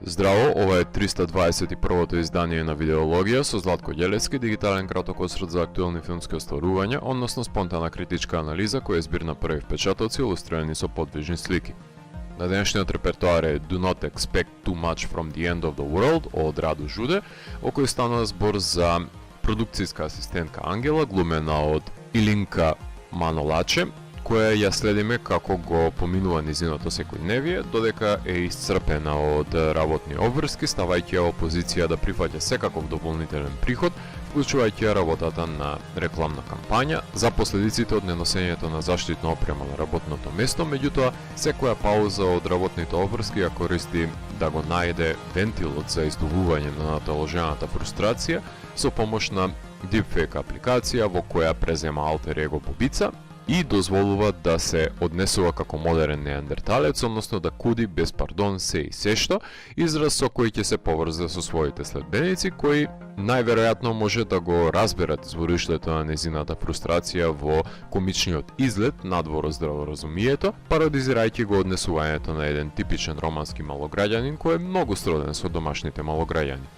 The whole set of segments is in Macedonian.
Здраво, ова е 321-то издание на Видеологија со Златко Ѓелевски, дигитален краток осврт за актуелни филмски остварувања, односно спонтана критичка анализа која е збир на први впечатоци илустрирани со подвижни слики. На денешниот репертоар е Do Not Expect Too Much From The End of the World од Раду Жуде, во кој станува збор за продукцијска асистентка Ангела, глумена од Илинка Манолаче, која ја следиме како го поминува низиното секојдневие, додека е исцрпена од работни обврски, ставајќи ја во позиција да прифаќа секаков дополнителен приход, вклучувајќи ја работата на рекламна кампања за последиците од неносењето на заштитна опрема на работното место, меѓутоа секоја пауза од работните обврски ја користи да го најде вентилот за издувување на наталожената фрустрација со помош на deepfake апликација во која презема алтер его Бубица и дозволува да се однесува како модерен неандерталец, односно да куди без пардон се и сешто, израз со кој ќе се поврзе со своите следбеници, кои најверојатно може да го разберат збориштето на незината фрустрација во комичниот излет надвор од здраворазумието, пародизирајќи го однесувањето на еден типичен романски малограѓанин кој е многу сроден со домашните малограѓани.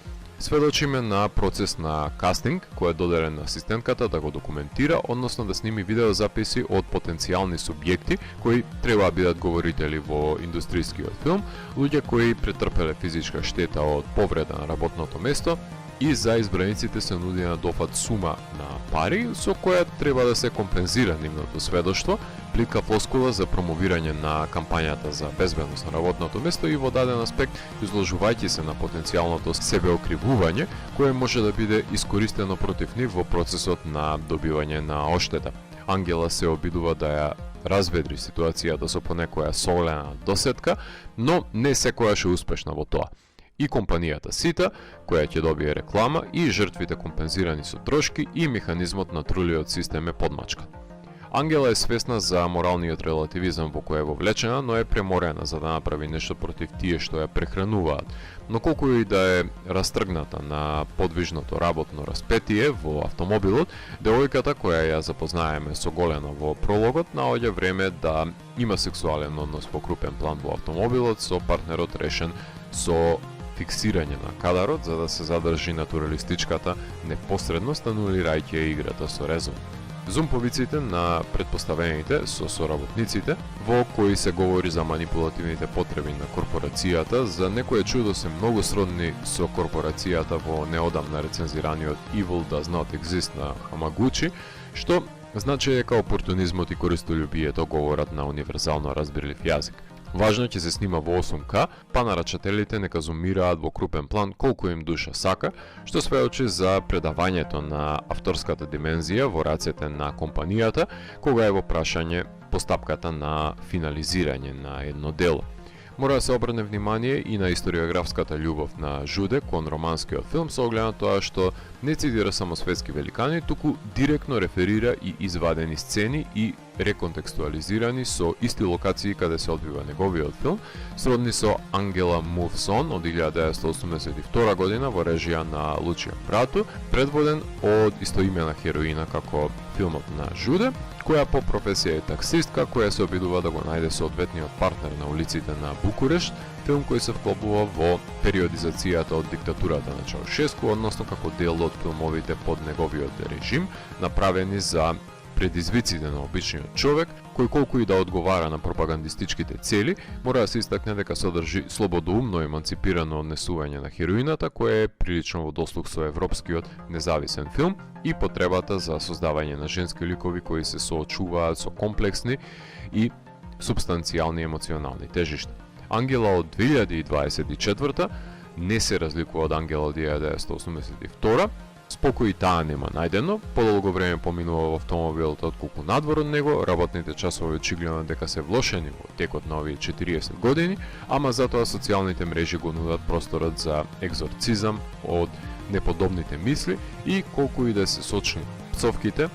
Сведочиме на процес на кастинг кој е додаден на асистентката да го документира, односно да сними видеозаписи од потенцијални субјекти кои треба да бидат говорители во индустријскиот филм, луѓе кои претрпеле физичка штета од повреда на работното место и за избраниците се нуди на дофат сума на пари со која треба да се компензира нивното сведоштво, плитка флоскула за промовирање на кампањата за безбедност на работното место и во даден аспект изложувајќи се на потенцијалното себеокривување кое може да биде искористено против нив во процесот на добивање на оштета. Ангела се обидува да ја разведри ситуацијата со понекоја солена досетка, но не секојаш е успешна во тоа. И компанијата Сита, која ќе добие реклама, и жртвите компензирани со трошки и механизмот на трулиот систем е подмачкан. Ангела е свесна за моралниот релативизам во кој е вовлечена, но е преморена за да направи нешто против тие што ја прехрануваат. Но колку и да е растргната на подвижното работно распетие во автомобилот, девојката која ја запознаеме со голено во прологот наоѓа време да има сексуален однос во крупен план во автомобилот со партнерот решен со фиксирање на кадарот за да се задржи натуралистичката непосредност, анулирајќи ја играта со резон. Зумповиците на предпоставените со соработниците, во кои се говори за манипулативните потреби на корпорацијата, за некое чудо се многу сродни со корпорацијата во неодамна рецензираниот Evil Does Not Exist на Хамагучи, што значи дека опортунизмот и користолюбието говорат на универзално разбирлив јазик. Важно ќе се снима во 8К, па нарачателите нека зумираат во крупен план колку им душа сака, што сведочи за предавањето на авторската димензија во рацете на компанијата, кога е во прашање постапката на финализирање на едно дело. Мора да се обрне внимание и на историографската љубов на Жуде кон романскиот филм со оглед на тоа што не цитира само светски великани, туку директно реферира и извадени сцени и реконтекстуализирани со исти локации каде се одвива неговиот филм, сродни со Ангела Moves On од 1982 година во режија на Лучијан Брату, предводен од истоимена хероина како филмот на Жуде, која по професија е таксистка, која се обидува да го најде соодветниот партнер на улиците на Букурешт, филм кој се вклопува во периодизацијата од диктатурата на Чаушеску, односно како дел од филмовите под неговиот режим, направени за предизвиците на обичниот човек, кој колку и да одговара на пропагандистичките цели, мора да се истакне дека содржи слободоумно еманципирано однесување на хероината, кое е прилично во дослуг со европскиот независен филм и потребата за создавање на женски ликови кои се соочуваат со комплексни и субстанцијални емоционални тежишта. Ангела од 2024 не се разликува од Ангела од 1982, спокој и таа нема најдено, подолго време поминува во автомобилот отколку надвор од него, работните часови очигледно дека се влошени во текот на овие 40 години, ама затоа социјалните мрежи го нудат просторот за екзорцизам од неподобните мисли и колку и да се сочни пцовките,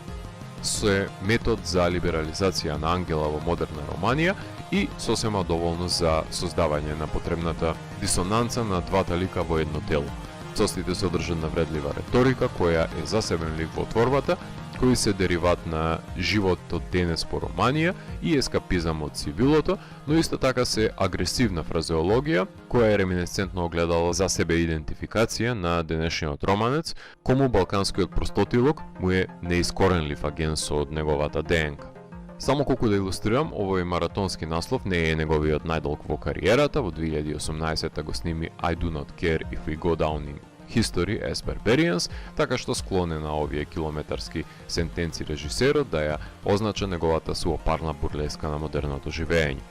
се метод за либерализација на Ангела во модерна романија и сосема доволно за создавање на потребната дисонанца на двата лика во едно тело. Пцостите содржат навредлива реторика, која е засебен лик во творбата, кои се дериват на животот денес по романија и ескапизам од цивилото, но исто така се агресивна фразеологија, која е реминесцентно огледало за себе идентификација на денешниот романец, кому балканскиот простотилок му е неискоренлив аген со неговата ДНК. Само колку да илустрирам, овој маратонски наслов не е неговиот најдолг во кариерата, во 2018 го сними I Do Not Care If We Go Down in History as Barbarians, така што склонен на овие километарски сентенци режисерот да ја означа неговата суопарна бурлеска на модерното живење.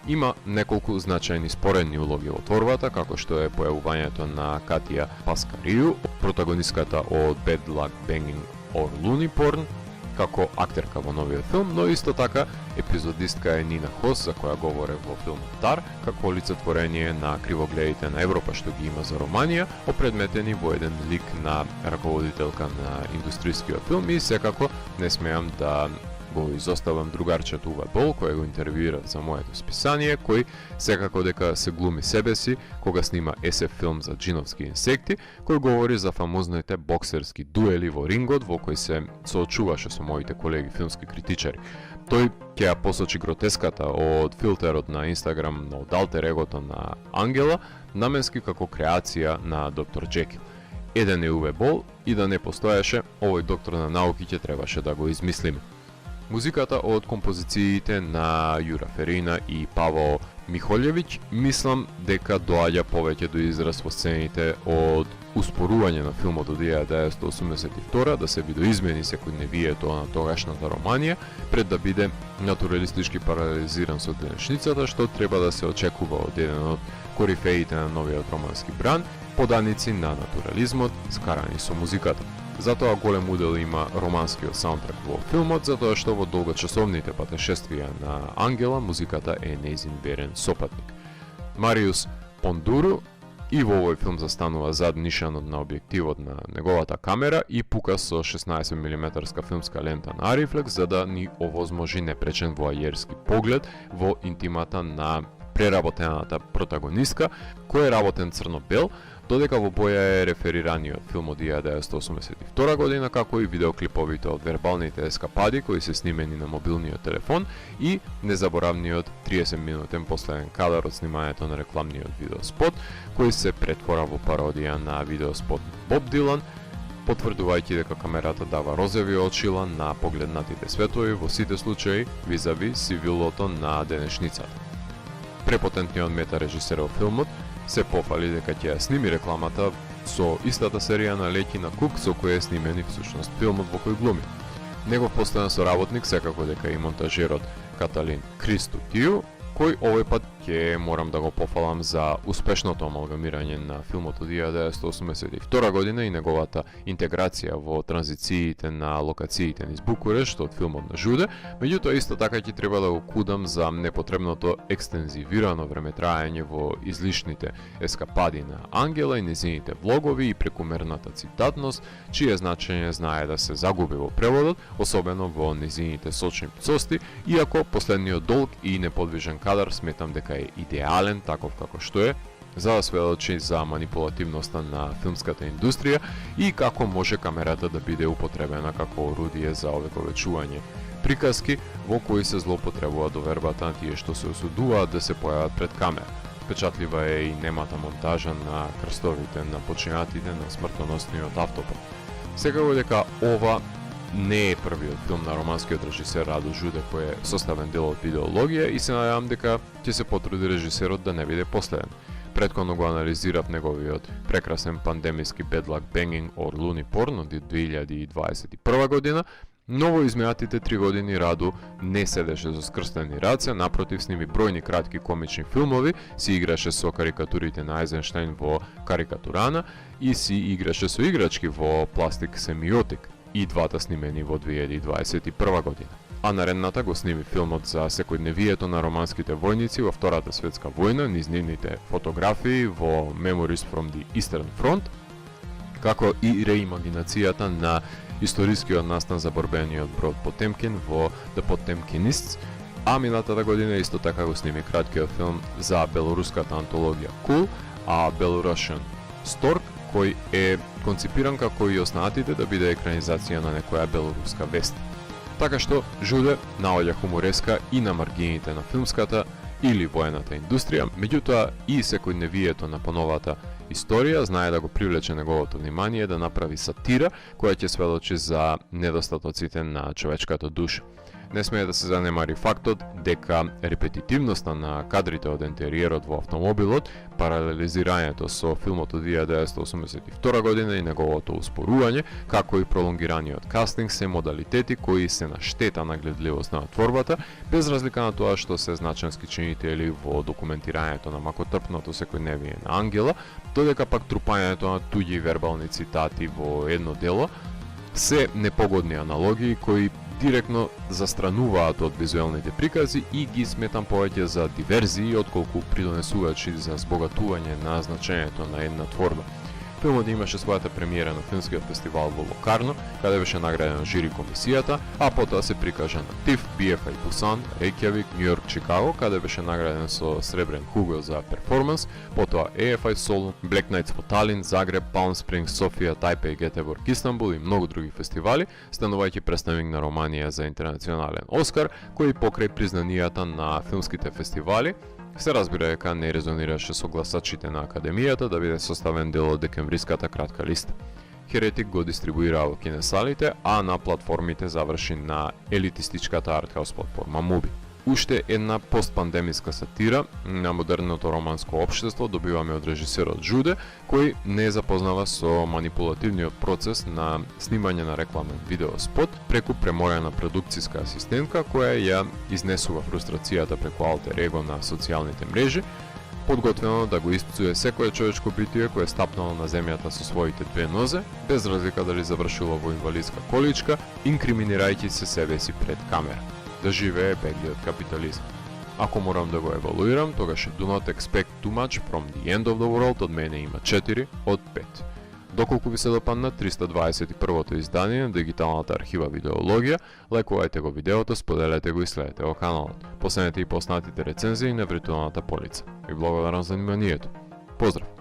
Има неколку значајни споредни улоги во творбата, како што е појавувањето на Катија Паскарију, протагонистката од Bad Luck Banging or Looney Porn, како актерка во новиот филм, но исто така епизодистка е Нина Хос, за која говоре во филмот Тар, како олицетворение на кривогледите на Европа што ги има за Романија, опредметени во еден лик на раководителка на индустријскиот филм и секако не смеам да го изоставам другарчето Уве Бол, кој го интервјуира за моето списание, кој секако дека се глуми себе си кога снима SF филм за джиновски инсекти, кој говори за фамозните боксерски дуели во рингот во кој се соочуваше со моите колеги филмски критичари. Тој ќе ја посочи гротеската од филтерот на Инстаграм од алтер егото на Ангела, наменски како креација на доктор Джекил. Еден е Уве Бол и да не постоеше, овој доктор на науките требаше да го измислиме. Музиката од композициите на Јура Ферина и Паво Михолјевиќ мислам дека доаѓа повеќе до израз во сцените од успорување на филмот од 1982 да се видоизмени секојдневието на тогашната Романија пред да биде натуралистички паралелизиран со денешницата, што треба да се очекува од еден од корифеите на новиот романски бран, поданици на натурализмот скарани со музиката. Затоа голем удел има романскиот саундтрак во филмот, затоа што во долгочасовните патешествија на Ангела музиката е нејзин верен сопатник. Мариус Пондуру и во овој филм застанува зад нишанот на објективот на неговата камера и пука со 16 мм филмска лента на Арифлекс за да ни овозможи непречен воајерски поглед во интимата на преработената протагонистка, кој е работен црно-бел, додека во боја е реферираниот филм од 1982 година, како и видеоклиповите од вербалните ескапади кои се снимени на мобилниот телефон и незаборавниот 30-минутен последен кадар од снимањето на рекламниот видеоспот, кој се претвора во пародија на видеоспот Боб Дилан, потврдувајќи дека камерата дава розови очила на погледнатите светови во сите случаи визави сивилото на денешницата. Препотентниот метарежисер во филмот се пофали дека ќе ја сними рекламата со истата серија на леќи на Кук со која е снимени всушност филмот во кој глуми. Негов постојан соработник секако дека и монтажерот Каталин Кристотију, кој овој пат ќе морам да го пофалам за успешното амалгамирање на филмот од 1982 година и неговата интеграција во транзициите на локациите низ Букурешт од филмот на Жуде, меѓутоа исто така ќе треба да го кудам за непотребното екстензивирано времетраење во излишните ескапади на Ангела и незините влогови и прекумерната цитатност, чие значење знае да се загуби во преводот, особено во незините сочни пцости, иако последниот долг и неподвижен кадар сметам дека е идеален таков како што е, за да сведочи за манипулативноста на филмската индустрија и како може камерата да биде употребена како орудие за овековечување приказки во кои се злоупотребува довербата на тие што се осудуваат да се појават пред камера. Впечатлива е и немата монтажа на крстовите на починатите на смртоносниот автопат. Секако дека ова не е првиот филм на романскиот режисер Радо Жуде кој е составен дел од идеологија и се надевам дека ќе се потруди режисерот да не биде последен. Предходно го анализирав неговиот прекрасен пандемиски Bad Luck Banging or Looney Porn од 2021 година, но во изминатите 3 години Радо не седеше со скрстени раце, напротив сними бројни кратки комични филмови, си играше со карикатурите на Айзенштейн во Карикатурана и си играше со играчки во Пластик Семиотик, и двата снимени во 2021 година. А наредната го сними филмот за секојдневието на романските војници во Втората светска војна, низ нивните фотографии во Memories from the Eastern Front, како и реимагинацијата на историскиот настан за борбениот брод Потемкин во The Potemkinists, а минатата година исто така го сними краткиот филм за белоруската антологија Cool, а Belarusian Stork, кој е конципиран како и останатите да биде екранизација на некоја белоруска вест. Така што Жуде наоѓа хумореска и на маргините на филмската или воената индустрија, меѓутоа и секојдневието на поновата историја знае да го привлече неговото внимание да направи сатира која ќе сведочи за недостатоците на човечката душа. Не смее да се занемари фактот дека репетитивноста на кадрите од интериерот во автомобилот, паралелизирањето со филмот од 1982 година и неговото успорување, како и пролонгираниот кастинг се модалитети кои се на штета на гледливост на творбата, без разлика на тоа што се значенски чинители во документирањето на макотрпното секојдневие на Ангела, додека пак трупањето на туѓи вербални цитати во едно дело се непогодни аналогии кои директно застрануваат од визуелните прикази и ги сметам повеќе за диверзии отколку придонесувачи за збогатување на значењето на една творба. Филмот имаше својата премиера на филмскиот фестивал во Локарно, каде беше награден жури комисијата, а потоа се прикажа на ТИФ, BFI Бусан, Рејкјавик, Њујорк, Чикаго, каде беше награден со сребрен хуго за перформанс, потоа EFI Солун, Black Nights во Талин, Загреб, Палм Спрингс, Софија, Тајпеј, Гетеборг, Истанбул и многу други фестивали, станувајќи представник на Романија за интернационален Оскар, кој покрај признанијата на филмските фестивали се разбира дека не резонираше со гласачите на Академијата да биде составен дел од декемвриската кратка листа. Херетик го дистрибуира во кинесалите, а на платформите заврши на елитистичката артхаус платформа Mubi. Уште една постпандемиска сатира на модерното романско општество добиваме од режисерот Жуде, кој не е запознава со манипулативниот процес на снимање на рекламен видеоспот преку преморена продукциска асистентка која ја изнесува фрустрацијата преку алтер его на социјалните мрежи, подготвено да го испцуе секое човечко битие кое е стапнало на земјата со своите две нозе, без разлика дали завршило во инвалидска количка, инкриминирајќи се себе си пред камера. Да живее беглиот капитализм. Ако морам да го евалуирам, тогаш do not expect too much from the end of the world од мене има 4 од 5. Доколку ви се допадна 321-то издание на дигиталната архива Видеологија, лајкувајте го видеото, споделете го и следете го каналот. Последете и поснатите рецензии на виртуалната полица. Ви благодарам за вниманието. Поздрав!